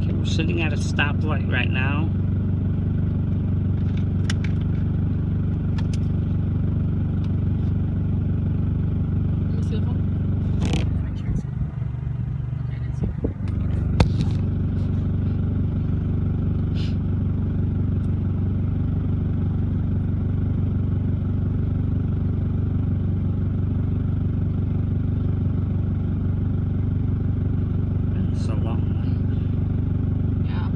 Okay, we're sitting at a stoplight right now. Let me see the phone. Make sure it's okay. Let's see. It's a long way. Yeah.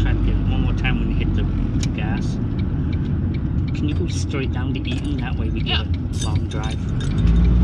Try to get it one more time when you hit the gas. Can you go straight down to Eaton? That way we get Yeah. a long drive.